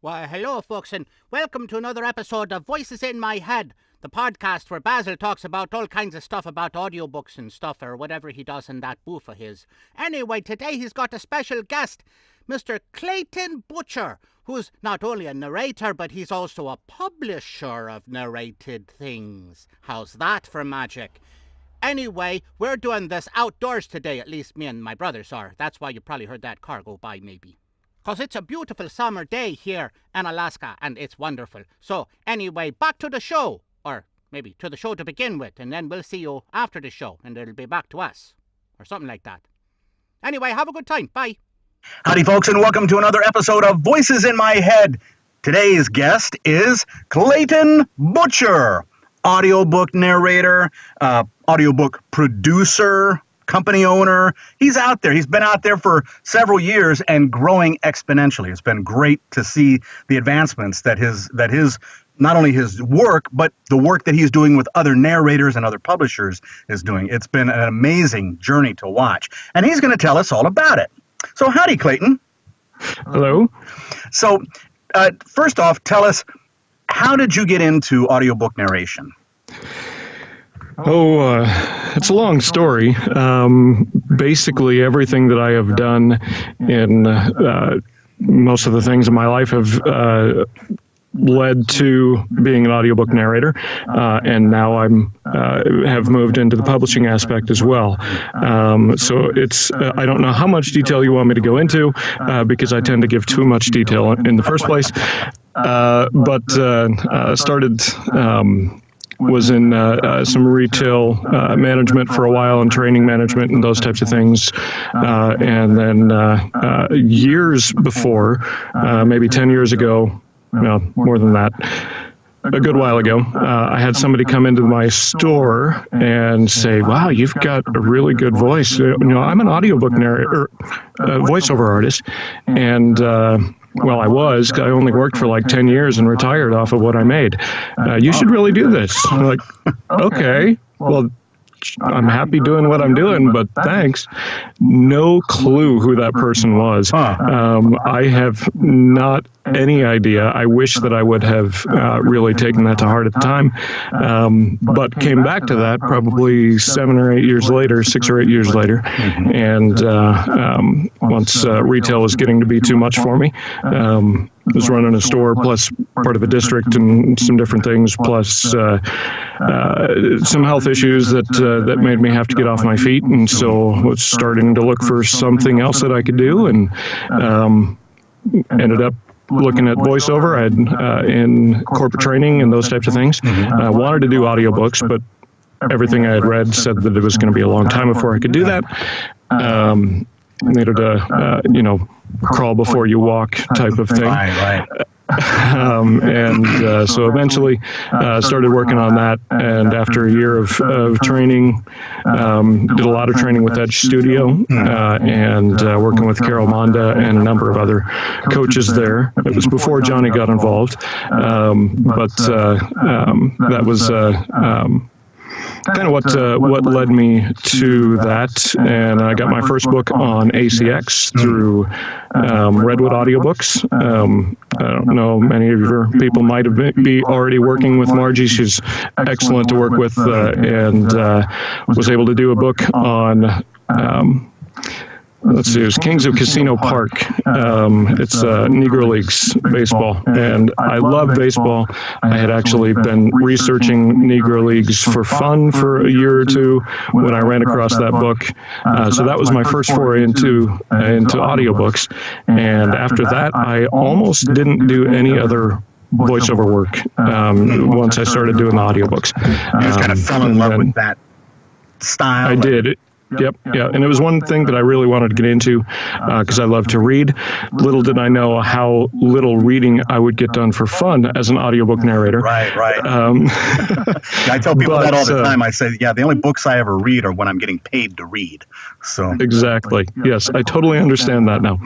Why, hello, folks, and welcome to another episode of Voices in My Head, the podcast where Basil talks about all kinds of stuff about audiobooks and stuff, or whatever he does in that booth of his. Anyway, today he's got a special guest, Mr. Claton Butcher, who's not only a narrator, but he's also a publisher of narrated things. How's that for magic? Anyway, we're doing this outdoors today, at least me and my brothers are. That's why you probably heard that car go by, maybe. 'Cause it's a beautiful summer day here in Alaska, and it's wonderful. So, anyway, back to the show. Or maybe to the show to begin with, and then we'll see you after the show, and it'll be back to us. Or something like that. Anyway, have a good time. Bye. Howdy, folks, and welcome to another episode of Voices in My Head. Today's guest is Claton Butcher, audiobook narrator, audiobook producer, company owner. He's out there. He's been out there for several years and growing exponentially. It's been great to see the advancements that his not only his work, but the work that he's doing with other narrators and other publishers is doing. It's been an amazing journey to watch. And he's going to tell us all about it. So howdy, Claton. Hello. So first off, tell us, how did you get into audiobook narration? It's a long story. Basically, everything that I have done in most of the things in my life have led to being an audiobook narrator, and now I'm have moved into the publishing aspect as well. So it's I don't know how much detail you want me to go into, because I tend to give too much detail in the first place. Started. Was in some retail management for a while, and training management and those types of things. And then years before, maybe 10 years ago, no, more than that, a good while ago, I had somebody come into my store and say, "Wow, you've got a really good voice." I'm an audiobook narrator, voiceover artist, and well, I only worked for like 10 years and retired off of what I made. You should really do this. I'm like, okay, well, I'm happy doing what I'm doing, but thanks. No clue who that person was. I have not any idea. I wish that I would have really taken that to heart at the time, but came back to that probably 6 or 8 years later. And once retail was getting to be too much for me, was running a store plus part of a district and some different things, plus some health issues that made me have to get off my feet, and so was starting to look for something else that I could do, and ended up looking at voiceover. I had in corporate training and those types of things. I wanted to do audiobooks, but everything I had read said that it was going to be a long time before I could do that. Needed a crawl before you walk type of thing. Right. So eventually started working on that, and after a year of training, did a lot of training with Edge Studio, and working with Carol Monda and a number of other coaches there. It was before Johnny got involved, but that was kind of what led me to that. And I got my first book on ACX through Redwood Audiobooks. I don't know, many of your people might be already working with Margie. She's excellent to work with, and was able to do a book on it was Kings of Casino Park. It's Negro Leagues baseball, and I love baseball. I had actually been researching Negro Leagues for fun for a year or two when I ran across that book. So that was my first foray into audiobooks, and after that, I almost didn't do any other voiceover work once I started doing the audiobooks. You just kind of fell in love with that style. I did. Yep. Yeah. And it was one thing that I really wanted to get into, because I love to read. Little did I know how little reading I would get done for fun as an audiobook narrator. Right. I tell people that all the time. I say, the only books I ever read are when I'm getting paid to read. So exactly. Yes, I totally understand that now.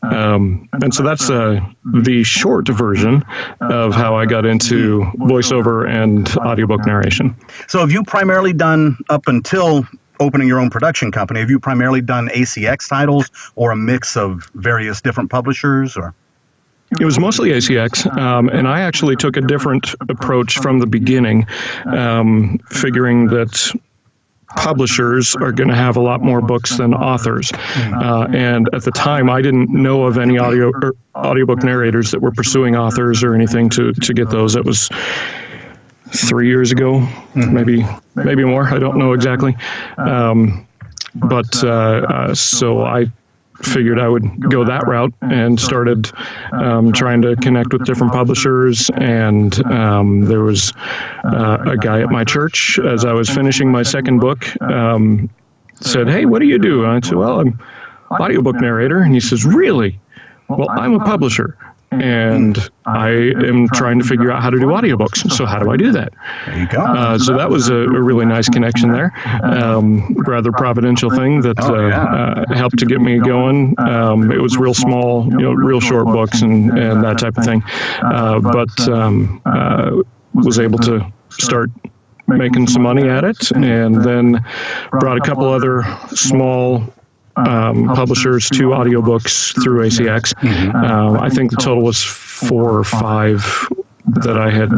And so that's the short version of how I got into voiceover and audiobook narration. So have you primarily done, up until opening your own production company, have you primarily done ACX titles or a mix of various different publishers? Or It was mostly ACX, and I actually took a different approach from the beginning, figuring that publishers are going to have a lot more books than authors. And at the time, I didn't know of any audiobook narrators that were pursuing authors or anything to get those. That was 3 years ago, maybe more. I don't know exactly. So I figured I would go that route and started trying to connect with different publishers. And there was a guy at my church, as I was finishing my second book, said, "Hey, what do you do?" And I said, "Well, I'm audiobook narrator." And he says, "Really? Well, I'm a publisher, and I am trying to figure out how to do audiobooks. So how do I do that?" There you go. So that was a really nice connection there. Rather providential thing that helped to get me going. It was real small, real short books and that type of thing. Was able to start making some money at it, and then brought a couple other small publishers to audiobooks through ACX. I think the total was 4 or 5 that I had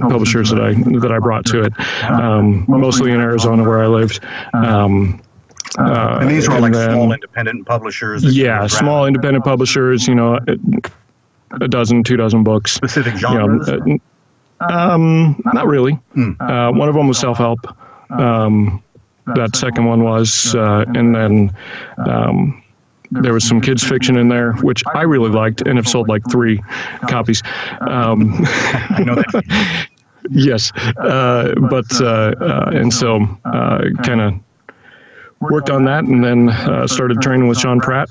publishers that I brought to it, mostly in Arizona where I lived. And these were like small independent publishers? Yeah, small independent publishers, a dozen, 2 dozen books. Specific genres? Not really. One of them was self-help. That second one was, and then there was some kids fiction in there, which I really liked and have sold like 3 copies. I know that. Yes. And so kind of worked on that, and then started training with Sean Pratt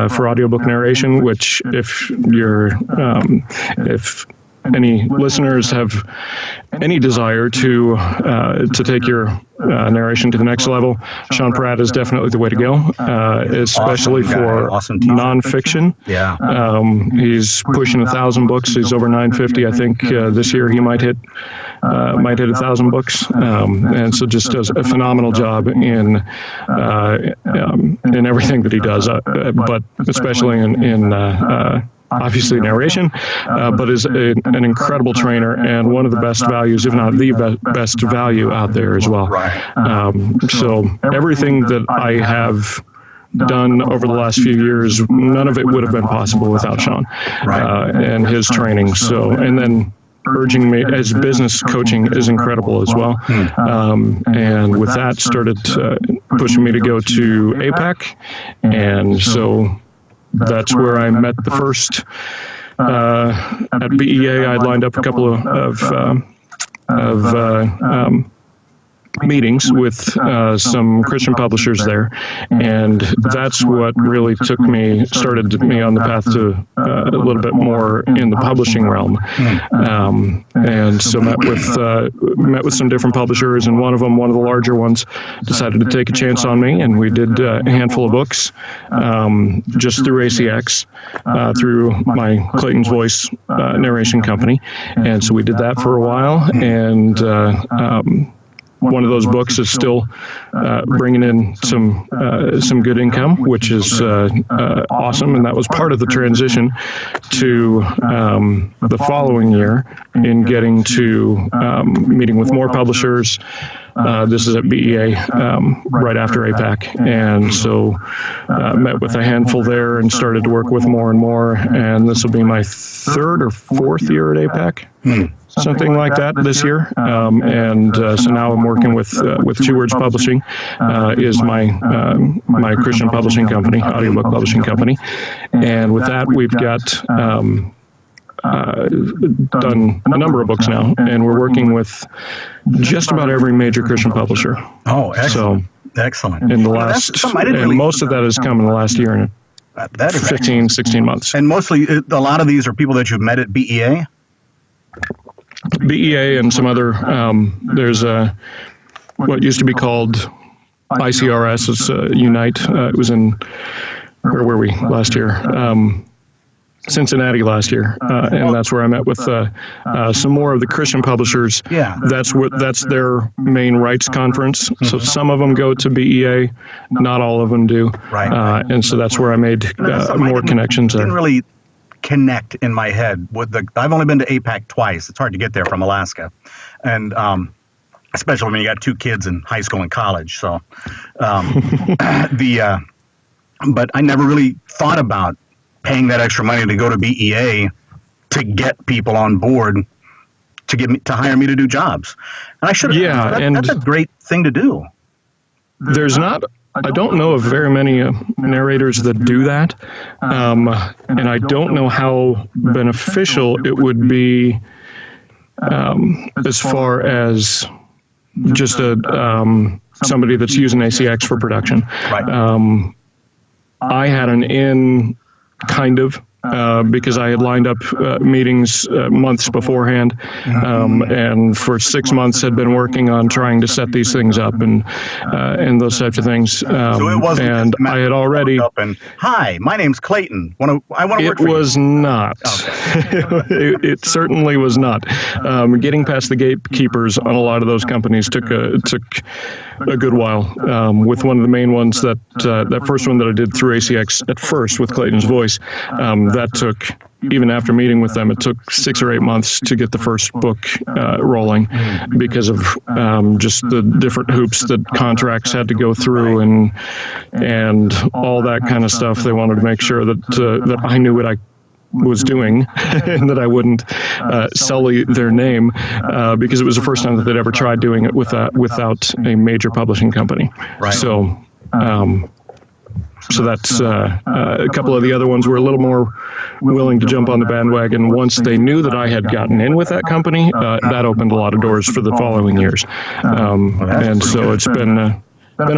for audiobook narration, which if any listeners have any desire to take your narration to the next level, Sean Pratt is definitely the way to go, especially for nonfiction. Yeah. He's pushing 1,000 books. He's over 950. I think this year he might hit 1,000 books, and so just does a phenomenal job in everything that he does, but especially in obviously narration, but is an incredible trainer and one of the best values, if not the best value out there as well. Right. So everything that I have done over the last few years, none of it would have been possible without Sean and his training. So, and then urging me as business coaching is incredible as well. And with that started pushing me to go to APAC. And so that's where I met the first, at BEA. I'd lined up a couple of meetings with some Christian publishers there, and that's what really started me on the path to a little bit more in the publishing realm. And so met with some different publishers, and one of the larger ones decided to take a chance on me, and we did a handful of books just through ACX, through my Claton's Voice narration company. And so we did that for a while, and one of those books is still bringing in some good income, which is awesome. And that was part of the transition to the following year in getting to meeting with more publishers. This is at BEA right after APAC. And so met with a handful there and started to work with more and more. And this will be my 3rd or 4th year at APAC. Something like that this year, so now I'm working with Two Words Publishing, is my Christian publishing company, audiobook publishing company, and with that we've got done a number of books now, and we're working with just about every major Christian publisher. Oh, excellent! So, excellent. In the last, and most of that has come in the last year and that is 15, 16 months. And mostly, a lot of these are people that you've met at BEA. BEA and some other, there's what used to be called ICRS, it's Unite. It was in, where were we last year? Cincinnati last year, and that's where I met with some more of the Christian publishers. Yeah, that's their main rights conference. So some of them go to BEA, not all of them do. Right. And so that's where I made more connections there. Didn't really connect in my head with I've only been to APAC twice. It's hard to get there from Alaska. And especially when you got 2 kids in high school and college. So but I never really thought about paying that extra money to go to BEA to get people on board to hire me to do jobs. And I should have. Yeah, That's a great thing to do. There's not. I don't know of very many narrators that do that, and I don't know how beneficial it would be as far as just somebody that's using ACX for production. Right. I had an in, kind of, because I had lined up meetings months beforehand, and for 6 months had been working on trying to set these things up and those types of things. So it wasn't. And I had already. Up and, hi, my name's Claton. I want to work for you. It was not. Okay. It certainly was not. Getting past the gatekeepers on a lot of those companies took a good while. With one of the main ones, that first one that I did through ACX at first with Clayton's Voice, that took, even after meeting with them, it took 6 or 8 months to get the first book rolling because of just the different hoops that contracts had to go through and all that kind of stuff. They wanted to make sure that I knew what I was doing and that I wouldn't sully their name because it was the first time that they'd ever tried doing it without a major publishing company. Right. So that's a couple of the other ones were a little more willing to jump on the bandwagon once they knew that I had gotten in with that company. That opened a lot of doors for the following years, and so it's been a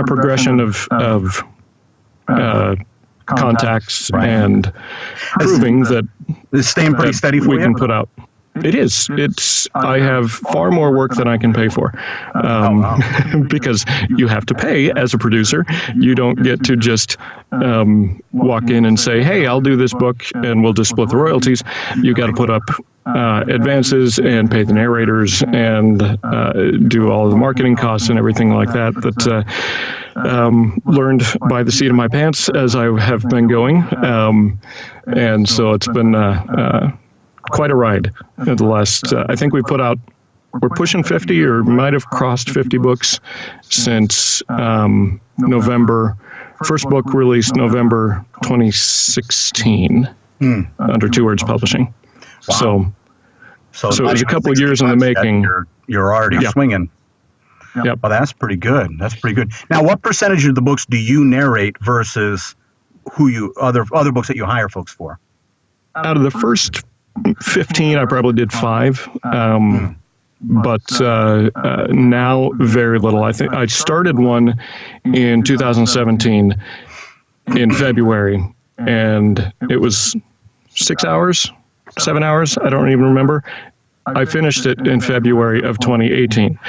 progression of contacts and proving that It's staying pretty steady for we you? can put out. It is. I have far more work than I can pay for, because you have to pay as a producer. You don't get to just walk in and say, "Hey, I'll do this book and we'll just split the royalties." You got to put up advances and pay the narrators and do all of the marketing costs and everything like that. Learned by the seat of my pants as I have been going, and so it's been quite a ride. The last, I think we're pushing 50 or might have crossed 50 books since November. First book released November 2016 under Two Words Publishing. Wow. So it was a couple of years in the making. You're already swinging. Yep. Well, that's pretty good. Now, what percentage of the books do you narrate versus other books that you hire folks for? Out of the first 15, I probably did 5, but now very little. I think I started one in 2017 in February, and it was 6 hours, 7 hours. I don't even remember. I finished it in February of 2018.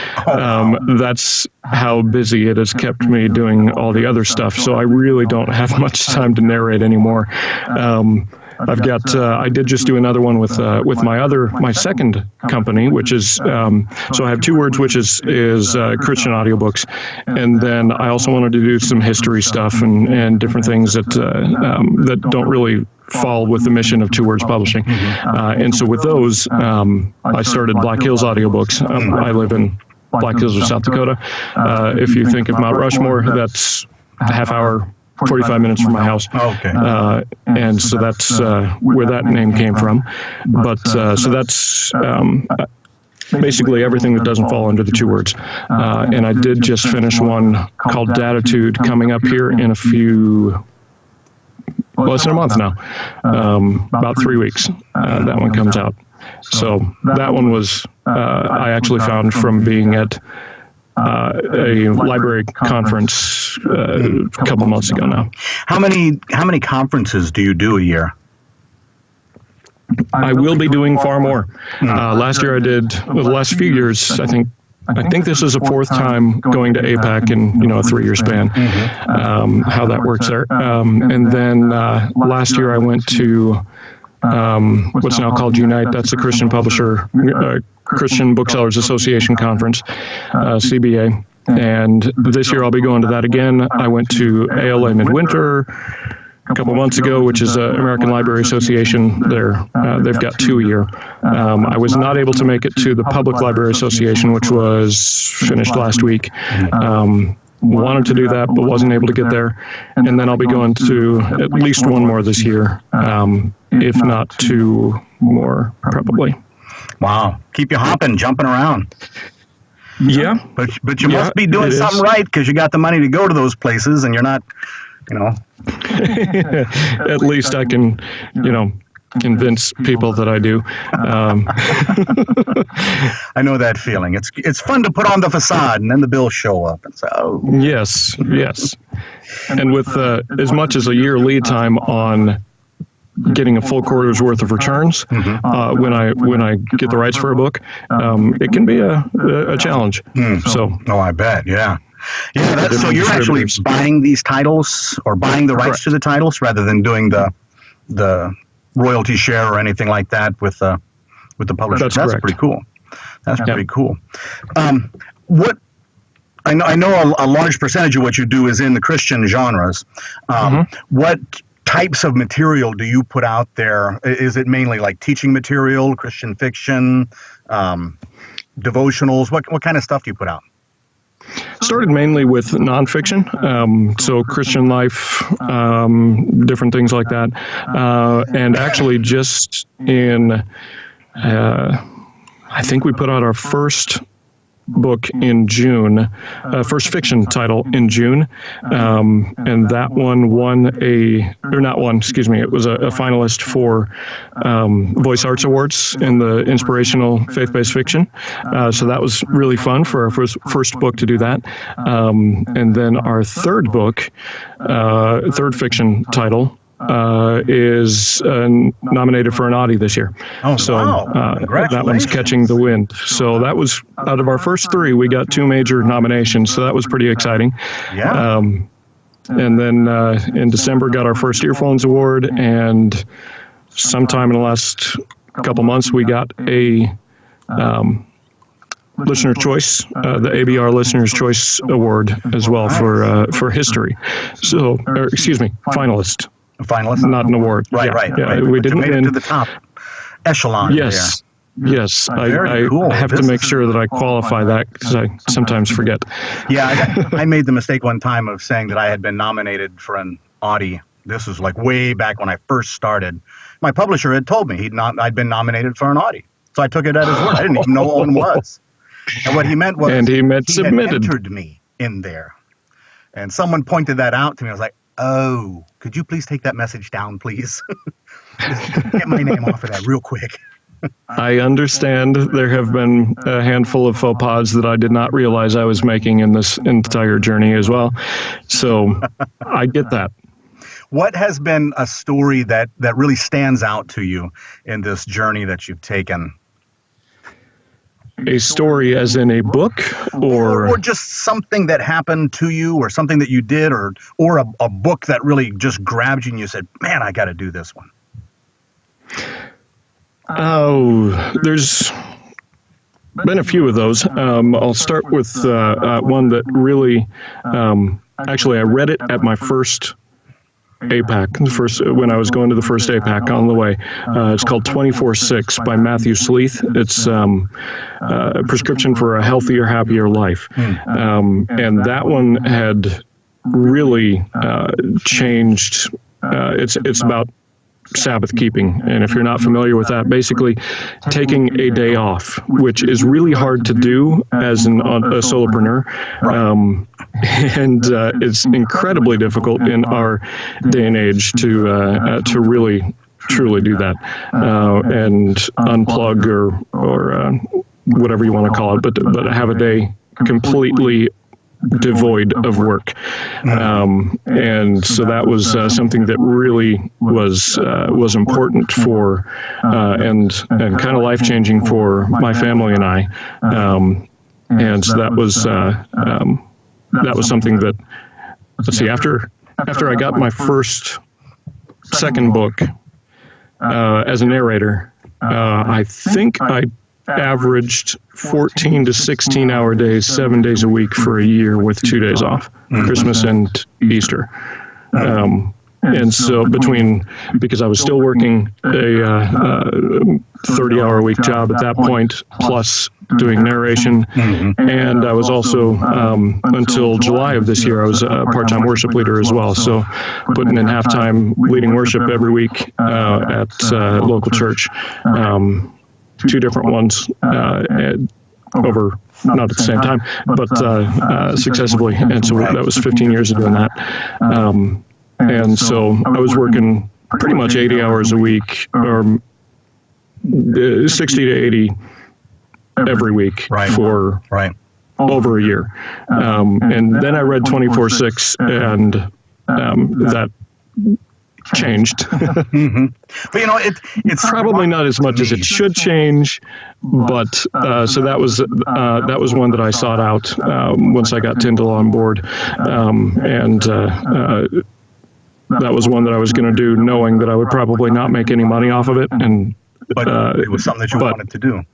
That's how busy it has kept me doing all the other stuff. So I really don't have much time to narrate anymore. I've got. I did just do another one with my second company, which is. So I have Two Words, which is Christian audiobooks, and then I also wanted to do some history stuff and different things that don't really fall with the mission of Two Words Publishing. And so with those, I started Black Hills Audiobooks. I live in Black Hills of South Dakota. If you think of Mount Rushmore, that's a half hour. 45 minutes from my house. Okay. And so that's where that name came from. But so that's basically everything that doesn't fall under the Two Words. And I did just finish one called Datitude coming up here in it's in a month now. About 3 weeks. That one comes out. So that one was, I actually found from being at a library conference a couple months ago now. How many conferences do you do a year? I will be doing far more. Last year I did. The last few years, I think this is the 4th time going to APAC in a 3-year span. How that works there. And then last year I went to what's now called Unite. That's the Christian Booksellers Association Conference, CBA. And this year I'll be going to that again. I went to ALA Midwinter a couple months ago, which is American Library Association. They've got 2 a year. I was not able to make it to the Public Library Association, which was finished last week. Wanted to do that, but wasn't able to get there. And then I'll be going to at least one more this year, if not 2 more, probably. Wow. Keep you hopping, jumping around. Yeah. But you must be doing something right, because you got the money to go to those places, and you're not, At least I can, convince people that I do. I know that feeling. It's fun to put on the facade, and then the bills show up, and so. Oh. Yes. And with as much as a year lead time on getting a full quarter's worth of returns, when I get the rights for a book, it can be a challenge. So. Oh, I bet. Yeah. Yeah. So you're actually buying these titles, or buying the rights to the titles, rather than doing the royalty share or anything like that with the publisher. That's pretty cool. That's pretty cool. What I know a large percentage of what you do is in the Christian genres. What types of material do you put out there? Is it mainly like teaching material, Christian fiction, devotionals? What kind of stuff do you put out? Started mainly with nonfiction, so Christian life, different things like that. And actually just in, I think we put out our first book in June, first fiction title in June, and that one it was a finalist for Voice Arts Awards in the inspirational faith-based fiction. So that was really fun for our first book to do that. And then our third book, third fiction title, is nominated for an Audie this year. Oh, so that one's catching the wind. So that was, out of our first 3, we got 2 major nominations. So that was pretty exciting. Yeah. And then in December, got our first Earphones Award. And sometime in the last couple months, we got a Listener Choice, the ABR Listener's Choice Award as well for history. So, finalist. A finalist? Not an award. Right. We didn't made win. it to the top echelon. Yes. There. Yes. Cool. I have to make sure that I qualify that, because I sometimes forget. Yeah, I made the mistake one time of saying that I had been nominated for an Audie. This was like way back when I first started. My publisher had told me I'd been nominated for an Audie. So I took it at his word. I didn't even know what one was. And what he meant was he submitted. had entered me in there. And someone pointed that out to me. I was like, oh, could you please take that message down, please? Get my name off of that real quick. I understand there have been a handful of faux pas that I did not realize I was making in this entire journey as well. So I get that. What has been a story that really stands out to you in this journey that you've taken? A story as in a book, or just something that happened to you, or something that you did, or a book that really just grabbed you and you said, man, I got to do this one. Oh, there's been a few of those. I'll start with one that really, actually I read it at my first APAC, when I was going to the first APAC on the way. It's called 24/6 by Matthew Sleeth. It's a prescription for a healthier, happier life. And that one had really changed. It's about Sabbath keeping. And if you're not familiar with that, basically taking a day off, which is really hard to do as a solopreneur. And it's incredibly difficult in our day and age to really truly do that and unplug or whatever you want to call it, but have a day completely devoid of work. And so that was something that really was important for and kind of life-changing for my family and I. And so that was something that, let's see, after I got my second book as a narrator, I think I averaged 14 to 16 hour days, 7 days a week for a year with 2 days off, Christmas and Easter. And so because I was still working a 30-hour-a-week job at that point, plus doing narration, and I was also, until July of this year, I was a part-time worship leader as well. So putting in halftime leading worship every week at local church, 2 different ones over, not at the same time, but successively. And so that was 15 years of doing that. And so I was working pretty much 80 hours a week, or 60 to 80 every week for over a year. And then I read 24/6, and that changed. But it's probably not as much as it should change, but so that was one that I sought out once I got Tyndall on board, and that was one that I was going to do, knowing that I would probably not make any money off of it, but it was something that you wanted to do.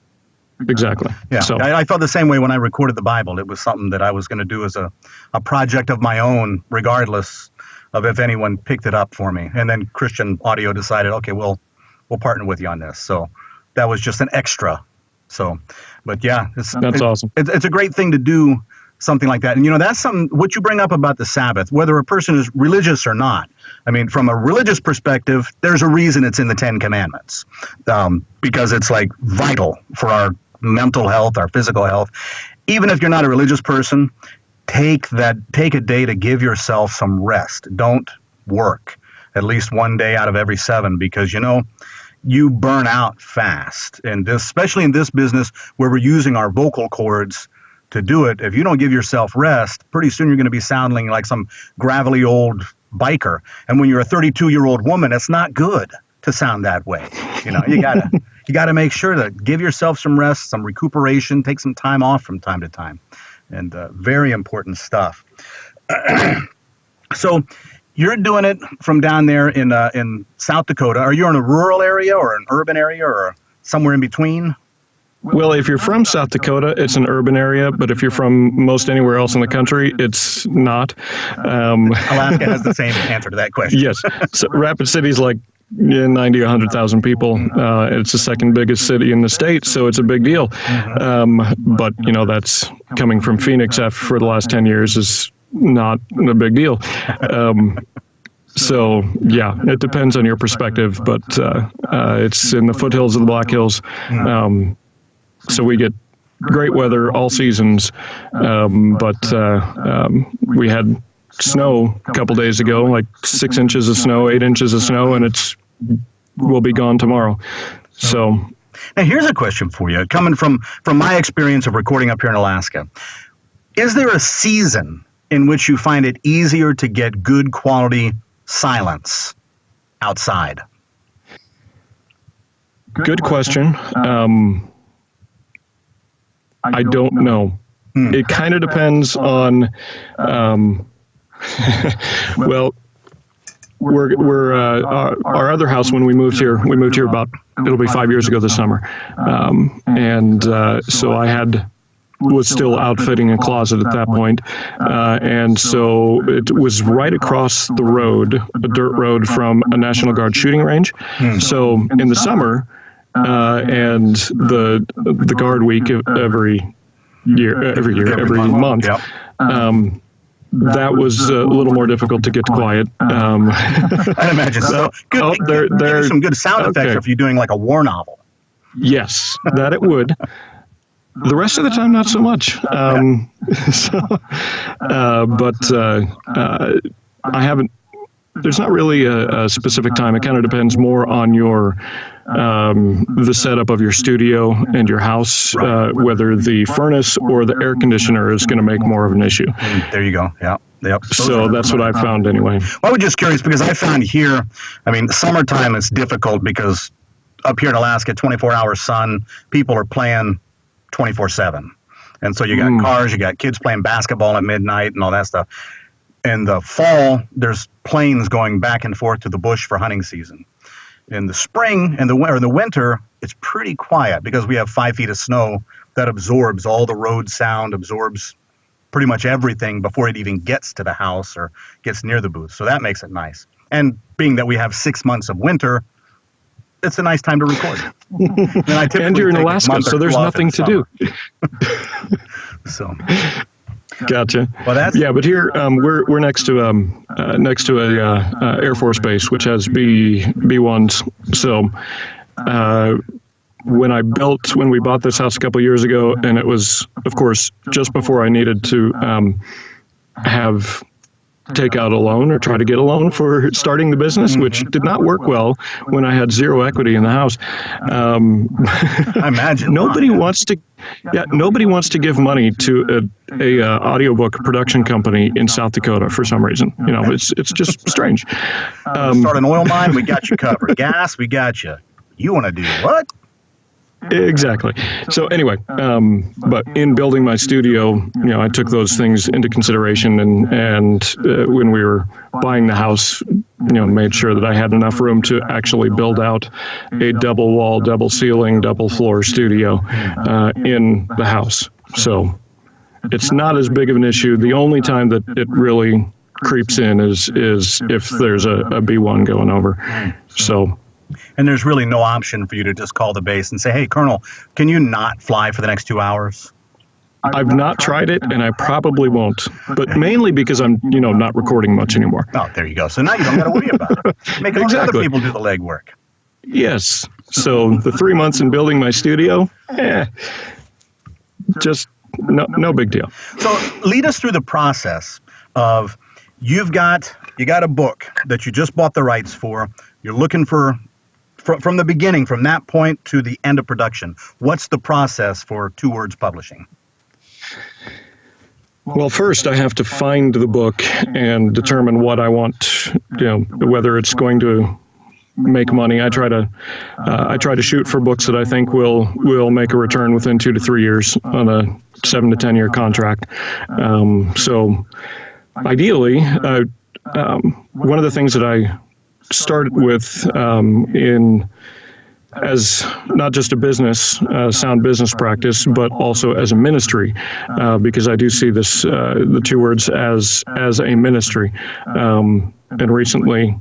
Exactly. Yeah, so I felt the same way when I recorded the Bible. It was something that I was going to do as a project of my own, regardless of if anyone picked it up for me. And then Christian Audio decided, okay, we'll partner with you on this. So that was just an extra. So, but yeah, that's awesome. It's a great thing to do, something like that. And that's what you bring up about the Sabbath, whether a person is religious or not. I mean, from a religious perspective, there's a reason it's in the 10 Commandments, because it's like vital for our mental health, our physical health. Even if you're not a religious person, take a day to give yourself some rest. Don't work at least one day out of every 7, because you burn out fast. And especially in this business where we're using our vocal cords to do it, if you don't give yourself rest, pretty soon you're going to be sounding like some gravelly old biker. And when you're a 32-year-old woman, it's not good to sound that way. You gotta make sure to give yourself some rest, some recuperation, take some time off from time to time. And very important stuff. So you're doing it from down there in South Dakota. Are you in a rural area or an urban area or somewhere in between? Well, if you're from South Dakota, it's an urban area, but if you're from most anywhere else in the country, it's not. Alaska has the same answer to that question. Yes. So Rapid City's like 90, 100,000 people. It's the second biggest city in the state, so it's a big deal. But, that's coming from Phoenix for the last 10 years is not a big deal. So, yeah, it depends on your perspective, but it's in the foothills of the Black Hills. So we get great weather all seasons, but we had snow a couple days ago, like 6 inches of snow, 8 inches of snow, and will be gone tomorrow. So now here's a question for you, coming from my experience of recording up here in Alaska. Is there a season in which you find it easier to get good quality silence outside? Good question. I don't know. It kind of depends on, well, our other house, when we moved here it'll be 5 years ago this summer. So I was still outfitting a closet at that point. And so it was right across the road, a dirt road from a National Guard shooting range. So in the summer, and the guard week every month, that was a little more difficult to get quiet. I'd imagine so. There's some good sound effects if you're doing like a war novel. Yes, that it would. The rest of the time, not so much. I haven't. There's not really a specific time. It kind of depends more on the setup of your studio and your house, whether the furnace or the air conditioner is going to make more of an issue. There you go. Yeah. Yep. So that's what I found anyway. Well, I was just curious because I found here, summertime is difficult because up here in Alaska, 24-hour sun, people are playing 24/7. And so you got cars, you got kids playing basketball at midnight and all that stuff. In the fall, there's planes going back and forth to the bush for hunting season. In the spring and the winter, it's pretty quiet because we have 5 feet of snow that absorbs all the road sound, absorbs pretty much everything before it even gets to the house or gets near the booth. So that makes it nice. And being that we have 6 months of winter, it's a nice time to record. And you're in Alaska, so there's nothing to do. So, gotcha. Well, but here we're next to a Air Force base, which has B1s. So when we bought this house a couple years ago, and it was, of course, just before I needed to take out a loan or try to get a loan for starting the business, which did not work well when I had zero equity in the house. I imagine nobody wants to give money to a audiobook production company in South Dakota for some reason. It's just strange. Start an oil mine, we got you covered. Gas, we got you. You want to do what? Exactly. So anyway, but in building my studio, I took those things into consideration, and when we were buying the house, made sure that I had enough room to actually build out a double wall, double ceiling, double floor studio in the house. So it's not as big of an issue. The only time that it really creeps in is if there's a B1 going over. So. And there's really no option for you to just call the base and say, hey, Colonel, can you not fly for the next 2 hours? I've not tried it, and I probably won't, but mainly because I'm, not recording much anymore. Oh, there you go. So now you don't got to worry about it. Make other people do the legwork. Yes. So the 3 months in building my studio, just no big deal. So lead us through the process of you got a book that you just bought the rights for. You're looking for, from the beginning, from that point to the end of production, what's the process for Two Words Publishing? Well, first I have to find the book and determine what I want, whether it's going to make money. I try to shoot for books that I think will make a return within 2 to 3 years on a 7 to 10 year contract. So ideally, one of the things that I started with as not just a business, sound business practice, but also as a ministry, because I do see this, the Two Words as a ministry. And recently,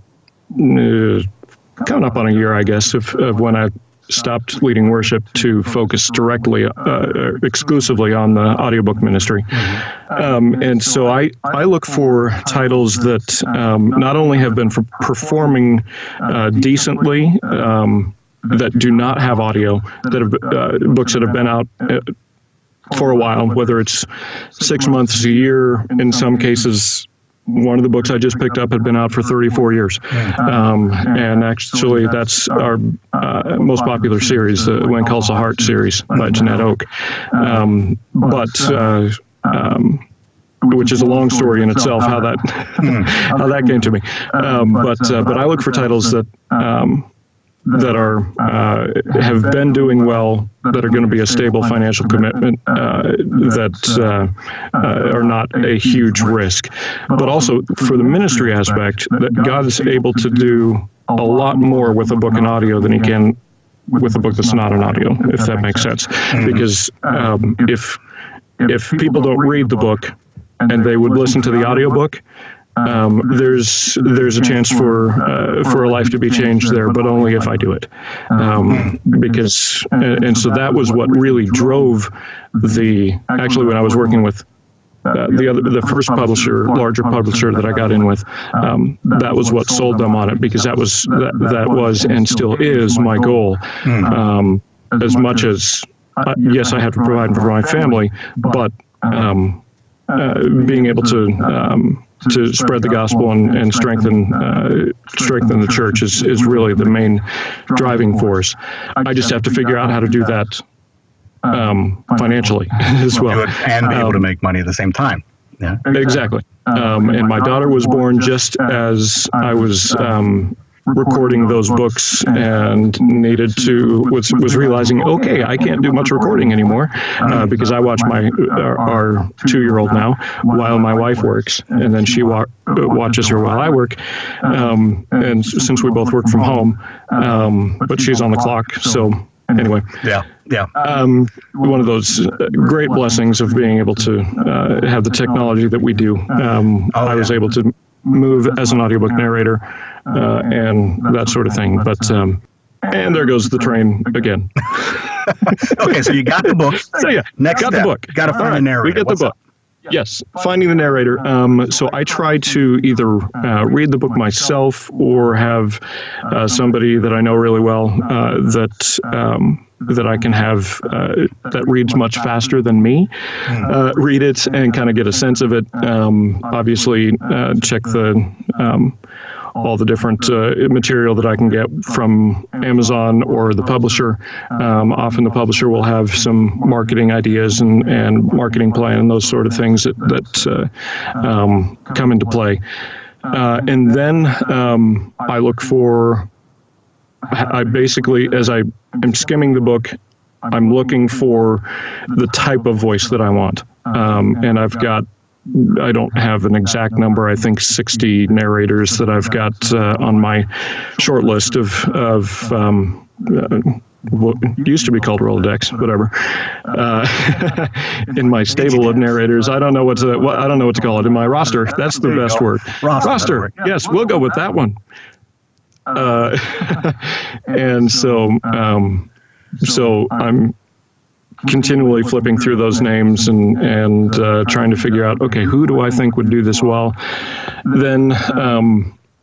coming up on a year, I guess, of when I stopped leading worship to focus directly, exclusively on the audiobook ministry. And so I look for titles that not only have been performing decently, that do not have audio, that have books that have been out for a while, whether it's 6 months, a year, in some cases. One of the books I just picked up had been out for 34 years. And actually, that's our most popular series, the When Calls the Heart series by Jeanette Oak. Which is a long story in itself, how that came to me. But I look for titles that have been doing well, that are going to be a stable financial commitment, that are not a huge risk. But also for the ministry aspect, that God is able to do a lot more with a book in audio than he can with a book that's not an audio, if that makes sense. Because if people don't read the book and they would listen to the audiobook, there's a chance for a life to be changed there, but only if I do it. Because so that was what really drove actually when I was working with the first larger publisher that I got in with, that was what sold them on it, because that was and still is my goal. As much as yes, I have to provide for my family, but being able to spread the gospel and strengthen the church is really the main driving force. I just have to figure out how to do that financially as well. Do it and be able to make money at the same time. Yeah, exactly. And my daughter was born just as I was recording those books and was realizing, okay, I can't do much recording anymore because I watch our 2-year-old now while my wife works, and then she watches her while I work. And since we both work from home, but she's on the clock, so anyway. Yeah. One of those great blessings of being able to have the technology that we do. I was able to move as an audiobook narrator and that sort of thing. But and there goes the train again. Okay, so you got the book. So yeah, Next got step, the book. got to find a narrator. We get the book. Yes, finding the narrator. So I try to either read the book myself or have somebody that I know really well that I can have that reads much faster than me read it and kind of get a sense of it. Obviously, check all the different material that I can get from Amazon or the publisher. Often the publisher will have some marketing ideas and marketing plan and those sort of things that come into play. And then I look for, I basically, as I am skimming the book, I'm looking for the type of voice that I want. And I don't have an exact number. I think 60 narrators that I've got on my short list of what used to be called Rolodex, whatever. In my stable of narrators, I don't know what to call it. In my roster, that's the best word. Roster. Yes, we'll go with that one. And so I'm continually flipping through those names and trying to figure out, okay, who do I think would do this well? Then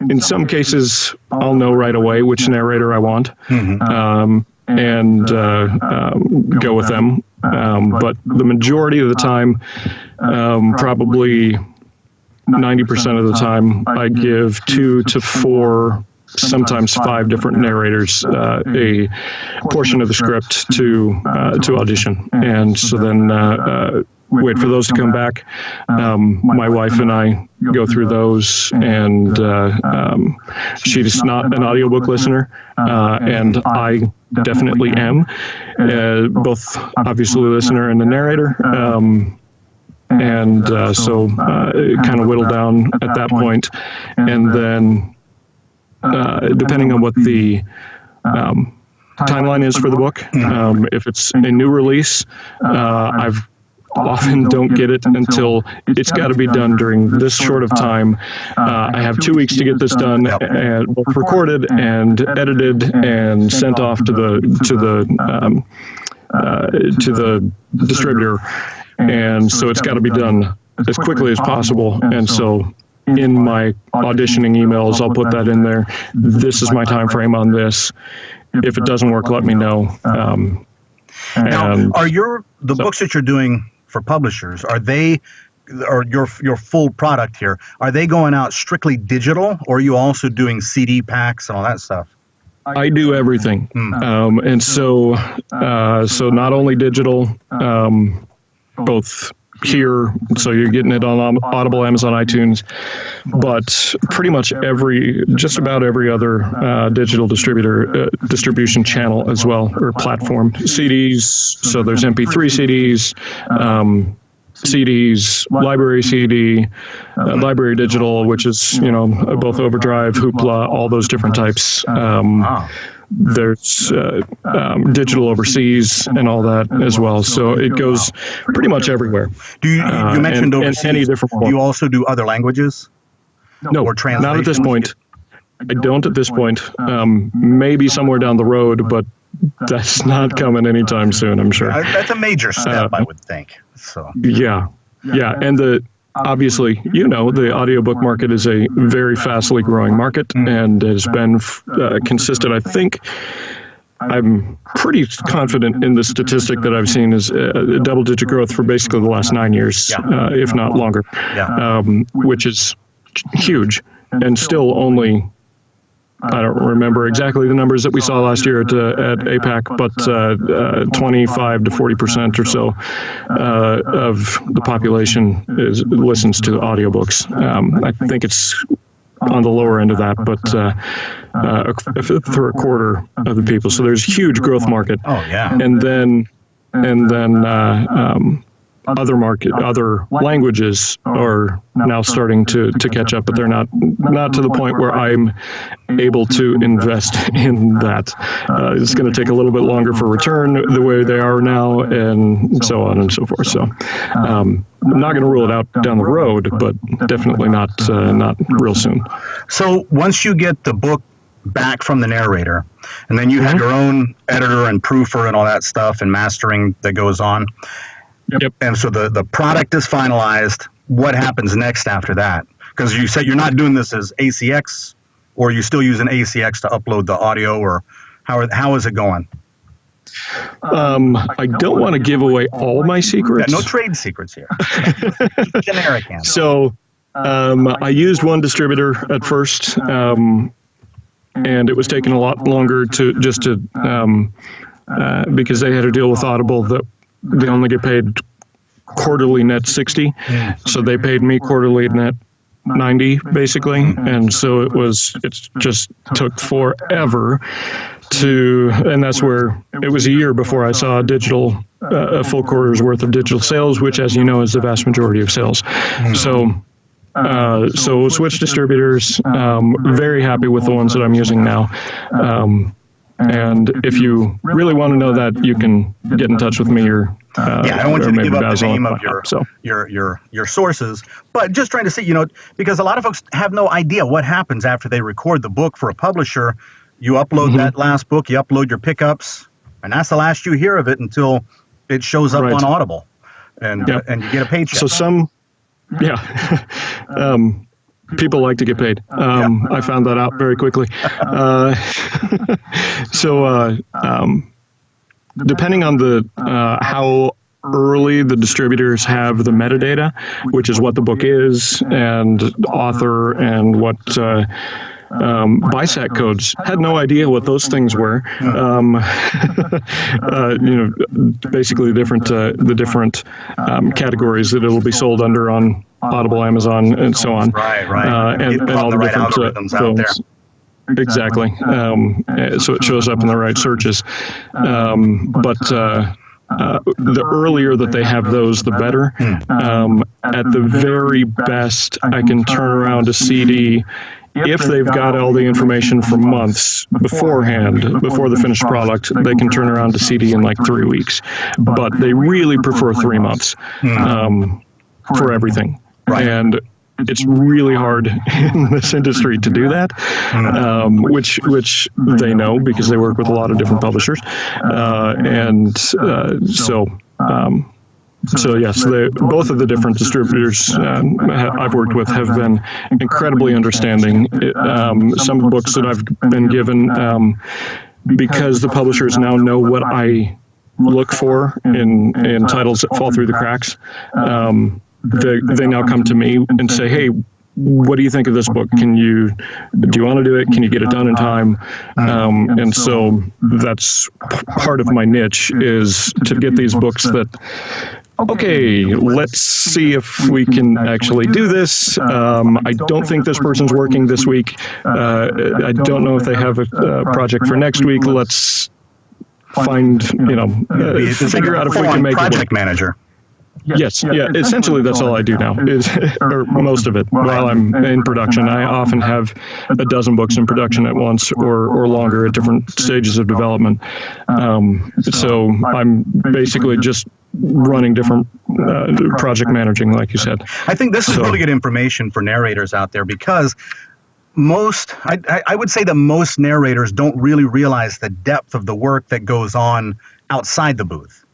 in some cases, I'll know right away which narrator I want and go with them. But the majority of the time, probably 90% of the time, I give 2 to 4, sometimes 5 different narrators a portion of the script to audition, and so then wait for those to come back. My wife and I go through those, and she's not an audiobook listener, and I definitely am, both obviously a listener and a narrator. And so kind of whittle down at that point, and then depending on what the timeline is for the book. If it's a new release, I've often don't get it until it's got to be done during this short of time. I have 2 weeks to get this done, and both recorded and edited and sent off to the distributor, and so it's got to be done as quickly as possible. And so in my auditioning emails, I'll put that in there. This is my time frame on this. If it doesn't work, let me know. Now, are the books that you're doing for publishers, are they, or your full product here, are they going out strictly digital, or are you also doing CD packs and all that stuff? I do everything. And so not only digital, both here, so you're getting it on Audible, Amazon, iTunes, but pretty much just about every other digital distribution channel as well, or platform. CDs, so there's MP3 CDs, CDs, library CD, library digital, which is, both Overdrive, Hoopla, all those different types. There's digital overseas and all that as well. So it goes pretty much everywhere. You mentioned overseas. Any different form. Do you also do other languages? No, or not at this point. I don't at this point. Maybe somewhere down the road, but that's not coming anytime soon, I'm sure. That's a major step, I would think. So Yeah. And obviously, the audiobook market is a very fastly growing market and has been consistent. I think I'm pretty confident in the statistic that I've seen is double-digit growth for basically the last 9 years, if not longer, which is huge, and still only, I don't remember exactly the numbers that we saw last year at APAC, but 25 to 40% or so of the population listens to audiobooks. I think it's on the lower end of that, but for a quarter of the people. So there's huge growth market. Oh yeah. And then other languages are now starting to catch up, but they're not to the point where I'm able to invest in that. It's going to take a little bit longer for return the way they are now, and so on and so forth. So I'm not going to rule it out down the road, but definitely not real soon. So once you get the book back from the narrator, and then you have your own editor and proofer and all that stuff and mastering that goes on. Yep. And so the product is finalized. What happens next after that? Because you said you're not doing this as ACX, or you still using ACX to upload the audio, or how is it going? I don't want to give away all my secrets. Yeah, no trade secrets here. Generic answer. So I used one distributor at first, and it was taking a lot longer because they had to deal with Audible that they only get paid quarterly net 60. So they paid me quarterly net 90 basically. And so it just took forever and that's where it was a year before I saw a full quarter's worth of digital sales, which, as you know, is the vast majority of sales. So switch distributors, very happy with the ones that I'm using now. And if you really want to know that, you can get in touch with me or I don't want you to give up Basil the name of your sources, but just trying to see, because a lot of folks have no idea what happens after they record the book for a publisher. You upload that last book, you upload your pickups, and that's the last you hear of it until it shows up on Audible, and you get a paycheck. So people like to get paid. I found that out very quickly. Depending on how early the distributors have the metadata, which is what the book is, and author, and what BISAC codes, had no idea what those things were. Basically the different categories that it'll be sold under on Audible, Amazon, and so on. Right. And all the right different algorithms out there. Exactly. So it shows up in the right searches. The earlier that they have those, the better. At the very best, I can turn around a CD if they've got all the information for months beforehand, before the finished product. They can turn around a CD in like 3 weeks. But they really prefer 3 months for everything. Right. And it's really hard in this industry to do that, which they know because they work with a lot of different publishers. So yes, both of the different distributors I've worked with have been incredibly understanding. Some books that I've been given, because the publishers now know what I look for in titles that fall through the cracks, they now come to me and say, hey, what do you think of this book? Do you want to do it? Can you get it done in time? And so that's part of my niche, is to get these books that, okay, let's see if we can actually do this. I don't think this person's working this week. I don't know if they have a project for next week. Let's figure out if we can make it work. Project manager. Yes. Essentially, that's all I do now, or most of it. While I'm in production, I often have a dozen books in production at once, or longer at different stages of development. So I'm basically just running different project managing, like you said. I think this is really good information for narrators out there, because I would say that most narrators don't really realize the depth of the work that goes on outside the booth.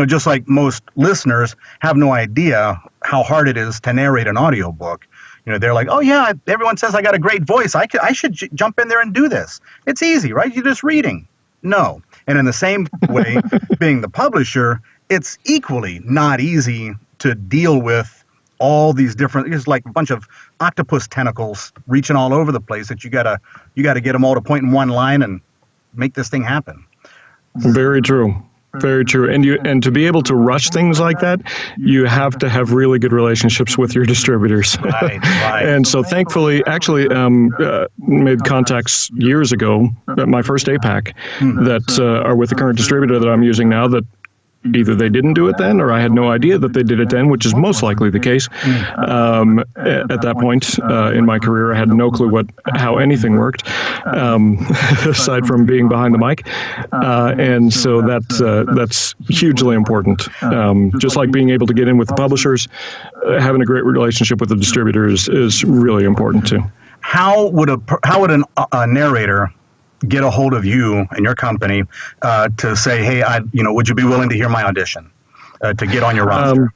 Just like most listeners have no idea how hard it is to narrate an audiobook. They're like, oh yeah, everyone says I got a great voice. I should jump in there and do this. It's easy, right? You're just reading. No. And in the same way, being the publisher, it's equally not easy to deal with all these different, it's like a bunch of octopus tentacles reaching all over the place that you gotta get them all to point in one line and make this thing happen. Very true. Very true. And to be able to rush things like that, you have to have really good relationships with your distributors. Right. And so thankfully, actually, made contacts years ago at my first APAC that are with the current distributor that I'm using now, that either they didn't do it then, or I had no idea that they did it then, which is most likely the case. At that point in my career, I had no clue how anything worked, aside from being behind the mic. And so that's hugely important. Just like being able to get in with the publishers, having a great relationship with the distributors is really important too. How would a narrator get a hold of you and your company to say, hey, would you be willing to hear my audition to get on your roster?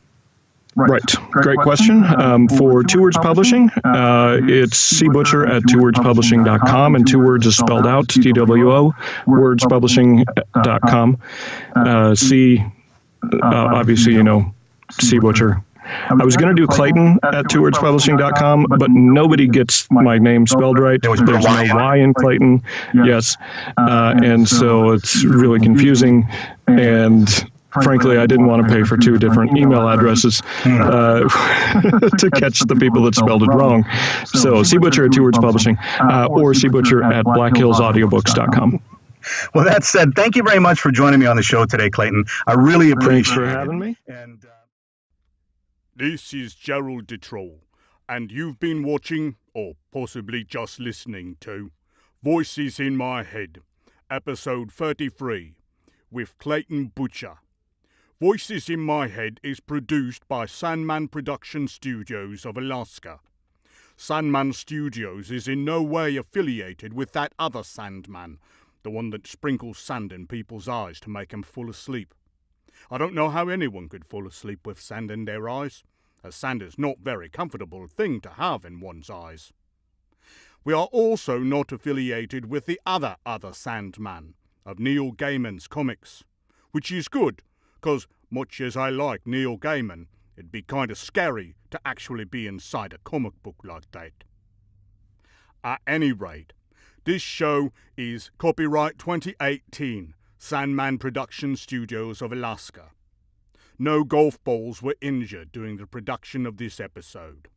Right. Great question. For Two Words Publishing, it's cbutcher at twowordspublishing.com, and 2 words is spelled out, TWO, wordspublishing.com. Obviously, cbutcher. I was going to do Claton at twowordspublishing.com, but nobody gets my name spelled right. There's no Y in Claton. Yes. And so it's really confusing. And frankly, I didn't want to pay for 2 different email addresses to catch the people that spelled it wrong. So cbutcher at 2 Words Publishing or cbutcher at blackhillsaudiobooks.com. Well, that said, thank you very much for joining me on the show today, Claton. I really appreciate it. Thanks for having me. And, This is Gerald DeTroll, and you've been watching, or possibly just listening to, Voices in My Head, episode 33, with Claton Butcher. Voices in My Head is produced by Sandman Production Studios of Alaska. Sandman Studios is in no way affiliated with that other Sandman, the one that sprinkles sand in people's eyes to make them fall asleep. I don't know how anyone could fall asleep with sand in their eyes, as sand is not a very comfortable thing to have in one's eyes. We are also not affiliated with the other Sandman of Neil Gaiman's comics, which is good, because much as I like Neil Gaiman, it'd be kind of scary to actually be inside a comic book like that. At any rate, this show is copyright 2018, Sandman Production Studios of Alaska. No golf balls were injured during the production of this episode.